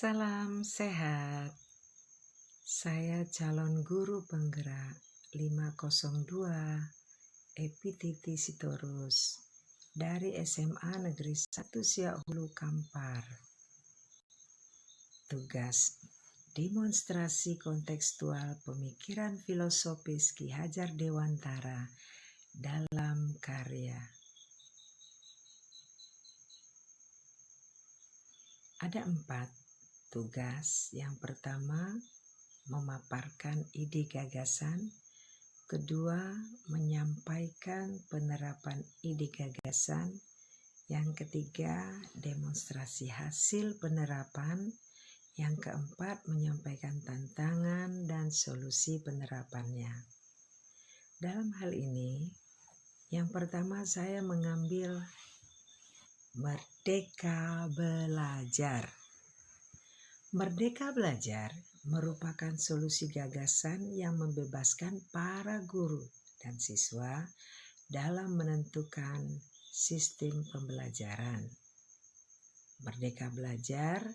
Salam sehat, saya calon guru penggerak 502 Epititi Sitorus dari SMA Negeri 1 Siak Hulu Kampar. Tugas demonstrasi kontekstual pemikiran filosofis Ki Hajar Dewantara dalam karya. Ada 4 tugas. Yang pertama, memaparkan ide gagasan. Kedua, menyampaikan penerapan ide gagasan. Yang ketiga, demonstrasi hasil penerapan. Yang keempat, menyampaikan tantangan dan solusi penerapannya. Dalam hal ini, yang pertama saya mengambil Merdeka Belajar. Merdeka Belajar merupakan solusi gagasan yang membebaskan para guru dan siswa dalam menentukan sistem pembelajaran. Merdeka Belajar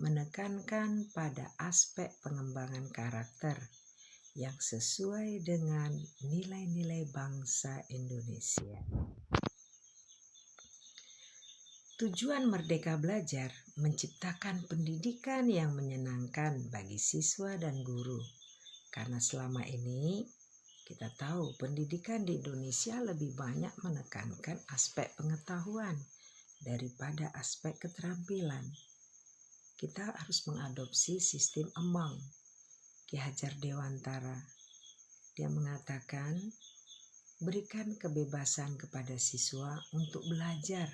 menekankan pada aspek pengembangan karakter yang sesuai dengan nilai-nilai bangsa Indonesia. Tujuan Merdeka Belajar menciptakan pendidikan yang menyenangkan bagi siswa dan guru. Karena selama ini kita tahu pendidikan di Indonesia lebih banyak menekankan aspek pengetahuan daripada aspek keterampilan. Kita harus mengadopsi sistem Emong Ki Hajar Dewantara. Dia mengatakan, berikan kebebasan kepada siswa untuk belajar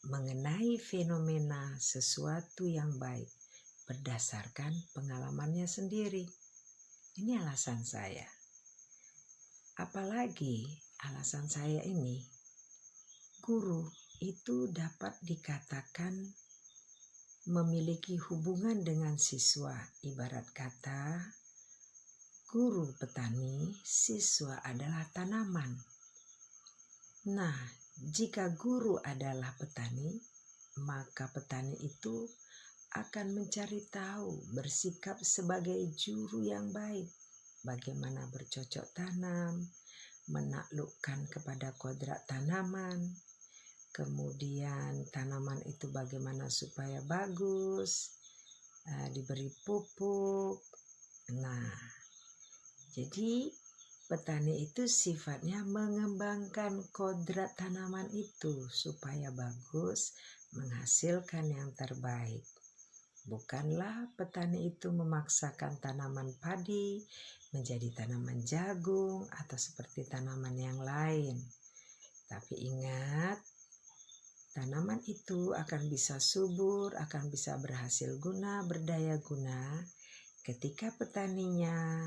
mengenai fenomena sesuatu yang baik berdasarkan pengalamannya sendiri. Ini alasan saya. Apalagi alasan saya ini, guru itu dapat dikatakan memiliki hubungan dengan siswa. Ibarat kata, guru petani, siswa adalah tanaman. Nah, jika guru adalah petani, maka petani itu akan mencari tahu, bersikap sebagai juru yang baik, bagaimana bercocok tanam, menaklukkan kepada kodrat tanaman, kemudian tanaman itu bagaimana supaya bagus, diberi pupuk. Nah, jadi petani itu sifatnya mengembangkan kodrat tanaman itu supaya bagus, menghasilkan yang terbaik. Bukanlah petani itu memaksakan tanaman padi menjadi tanaman jagung atau seperti tanaman yang lain. Tapi ingat, tanaman itu akan bisa subur, akan bisa berhasil guna, berdaya guna ketika petaninya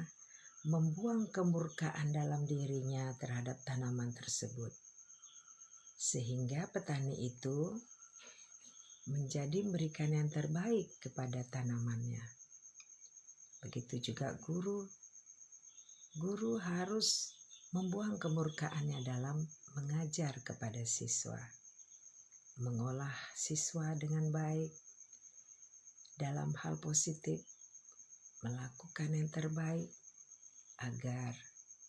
membuang kemurkaan dalam dirinya terhadap tanaman tersebut. Sehingga petani itu menjadi memberikan yang terbaik kepada tanamannya. Begitu juga guru. Guru harus membuang kemurkaannya dalam mengajar kepada siswa. Mengolah siswa dengan baik dalam hal positif, melakukan yang terbaik, agar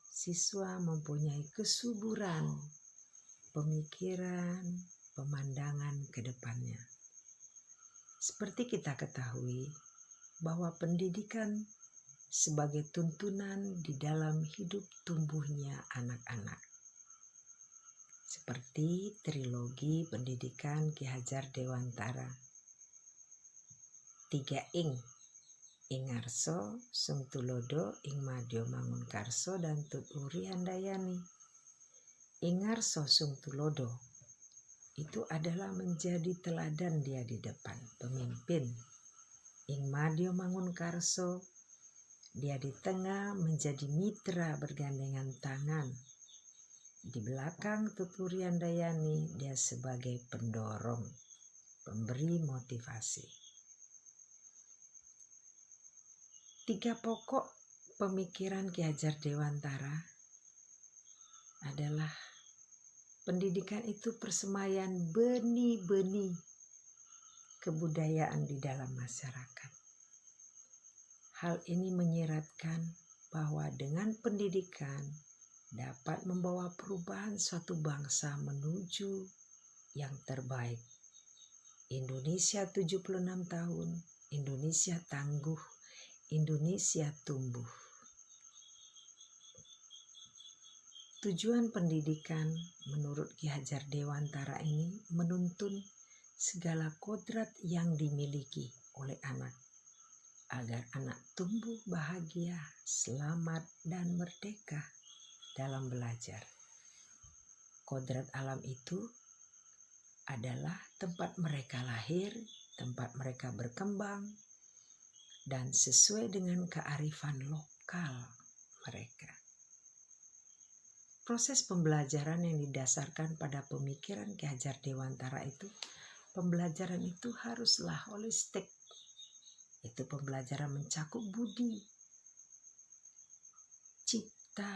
siswa mempunyai kesuburan, pemikiran, pemandangan ke depannya. Seperti kita ketahui bahwa pendidikan sebagai tuntunan di dalam hidup tumbuhnya anak-anak. Seperti trilogi pendidikan Ki Hajar Dewantara. 3 ing. Ingarso, Sung Tulodo, Ing Madyo Mangunkarso, dan Tut Uri Handayani. Ingarso Sung Tulodo itu adalah menjadi teladan dia di depan, pemimpin. Ing Madyo Mangunkarso, dia di tengah menjadi mitra bergandengan tangan. Di belakang Tut Uri Handayani, dia sebagai pendorong, pemberi motivasi. 3 pokok pemikiran Ki Hajar Dewantara adalah pendidikan itu persemaian benih-benih kebudayaan di dalam masyarakat. Hal ini menyiratkan bahwa dengan pendidikan dapat membawa perubahan suatu bangsa menuju yang terbaik. Indonesia 76 tahun, Indonesia tangguh, Indonesia tumbuh. Tujuan pendidikan menurut Ki Hajar Dewantara ini menuntun segala kodrat yang dimiliki oleh anak, agar anak tumbuh bahagia, selamat, dan merdeka dalam belajar. Kodrat alam itu adalah tempat mereka lahir, tempat mereka berkembang, dan sesuai dengan kearifan lokal mereka. Proses pembelajaran yang didasarkan pada pemikiran Ki Hajar Dewantara itu, pembelajaran itu haruslah holistik. Itu pembelajaran mencakup budi, cipta,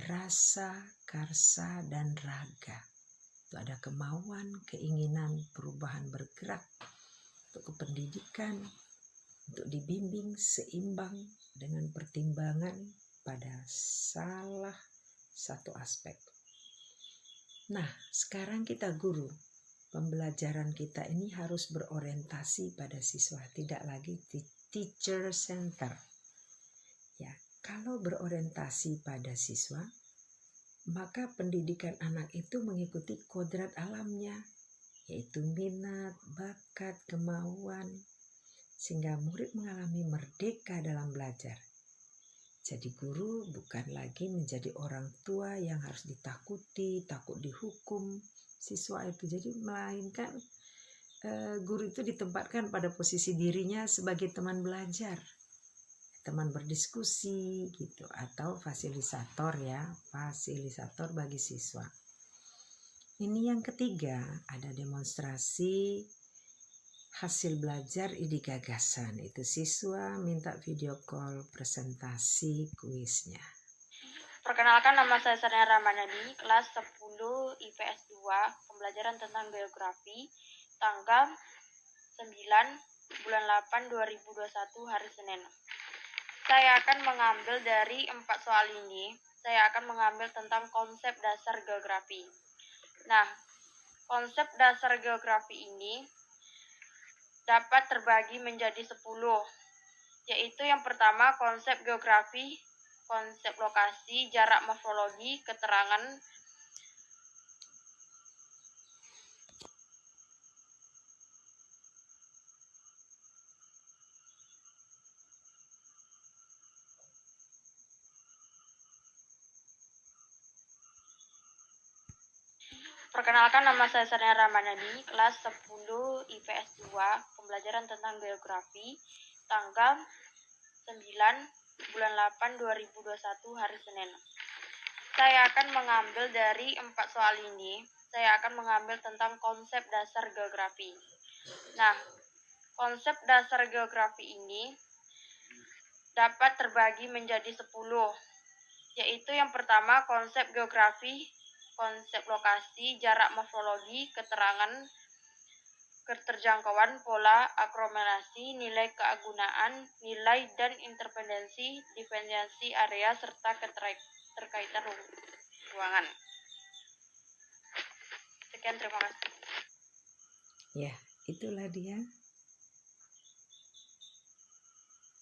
rasa, karsa, dan raga. Itu ada kemauan, keinginan, perubahan bergerak untuk pendidikan, untuk dibimbing seimbang dengan pertimbangan pada salah satu aspek. Nah, sekarang kita guru. Pembelajaran kita ini harus berorientasi pada siswa, tidak lagi teacher center. Ya, kalau berorientasi pada siswa, maka pendidikan anak itu mengikuti kodrat alamnya, yaitu minat, bakat, kemauan, sehingga murid mengalami merdeka dalam belajar. Jadi guru bukan lagi menjadi orang tua yang harus ditakuti, takut dihukum siswa itu. Jadi melainkan guru itu ditempatkan pada posisi dirinya sebagai teman belajar, teman berdiskusi gitu, atau fasilitator ya, fasilitator bagi siswa. Ini yang ketiga, ada demonstrasi hasil belajar ide gagasan. Itu siswa minta video call presentasi kuisnya. Perkenalkan, nama saya Sania Ramadhani, kelas 10 IPS 2, pembelajaran tentang geografi, tanggal 9 bulan 8 2021 hari Senin. Saya akan mengambil dari 4 soal ini, saya akan mengambil tentang konsep dasar geografi. Nah, konsep dasar geografi ini dapat terbagi menjadi 10, yaitu yang pertama konsep geografi, konsep lokasi, jarak morfologi, keterangan Perkenalkan, nama saya Sania Ramadhani, kelas 10 IPS 2, pembelajaran tentang geografi, tanggal 9 bulan 8 2021 hari Senin. Saya akan mengambil dari 4 soal ini, saya akan mengambil tentang konsep dasar geografi. Nah, konsep dasar geografi ini dapat terbagi menjadi 10, yaitu yang pertama konsep geografi, konsep lokasi, jarak morfologi, keterangan keterjangkauan, pola aglomerasi, nilai kegunaan, nilai dan intervensi, diferensiasi area, serta keterkaitan ruangan. Sekian, terima kasih. Ya, itulah dia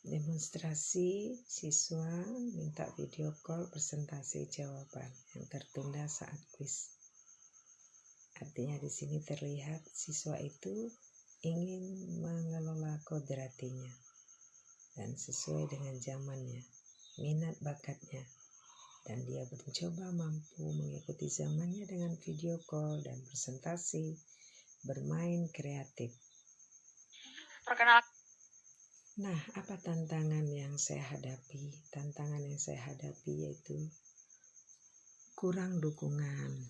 demonstrasi siswa minta video call presentasi jawaban yang tertunda saat kuis. Artinya di sini terlihat siswa itu ingin mengelola kodratinya dan sesuai dengan zamannya, minat bakatnya, dan dia mencoba mampu mengikuti zamannya dengan video call dan presentasi, bermain kreatif. Perkenalkan. Nah, apa tantangan yang saya hadapi? Tantangan yang saya hadapi yaitu kurang dukungan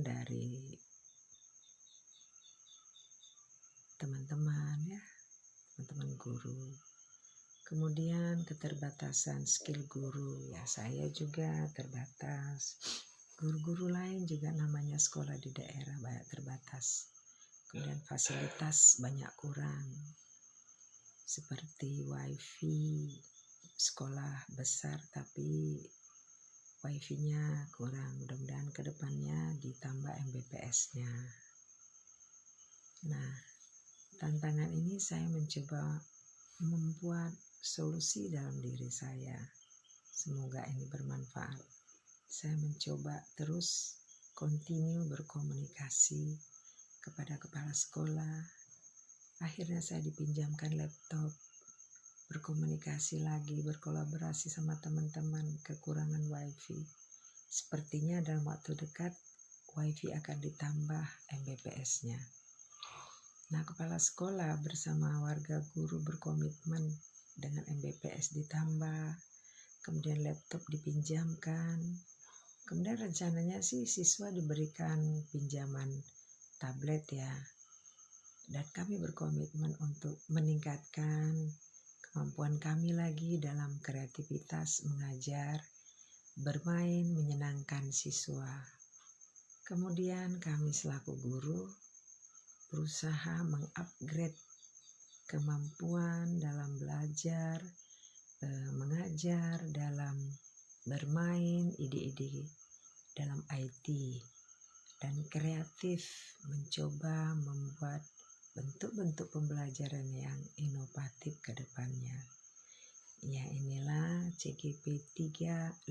dari teman-teman ya, teman-teman guru. Kemudian keterbatasan skill guru, ya saya juga terbatas. Guru-guru lain juga namanya sekolah di daerah banyak terbatas. Kemudian fasilitas banyak kurang. Seperti wifi, sekolah besar tapi wifi-nya kurang. Mudah-mudahan ke depannya ditambah Mbps-nya. Nah, tantangan ini saya mencoba membuat solusi dalam diri saya. Semoga ini bermanfaat. Saya mencoba terus continue berkomunikasi kepada kepala sekolah. Akhirnya saya dipinjamkan laptop, berkomunikasi lagi, berkolaborasi sama teman-teman kekurangan wifi. Sepertinya dalam waktu dekat wifi akan ditambah Mbps-nya. Nah, kepala sekolah bersama warga guru berkomitmen dengan Mbps ditambah, kemudian laptop dipinjamkan. Kemudian rencananya sih siswa diberikan pinjaman tablet ya. Dan kami berkomitmen untuk meningkatkan kemampuan kami lagi dalam kreativitas mengajar, bermain, menyenangkan siswa. Kemudian kami selaku guru berusaha mengupgrade kemampuan dalam belajar, mengajar, dalam bermain, ide-ide dalam IT, dan kreatif mencoba membuat bentuk-bentuk pembelajaran yang inovatif ke depannya. Ya, inilah CGP 3502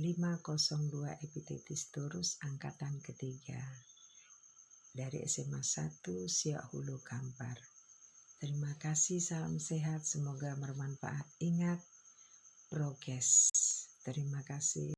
Epictetus Taurus angkatan ketiga dari SMA 1 Siak Hulu Kampar. Terima kasih, salam sehat, semoga bermanfaat. Ingat, prokes. Terima kasih.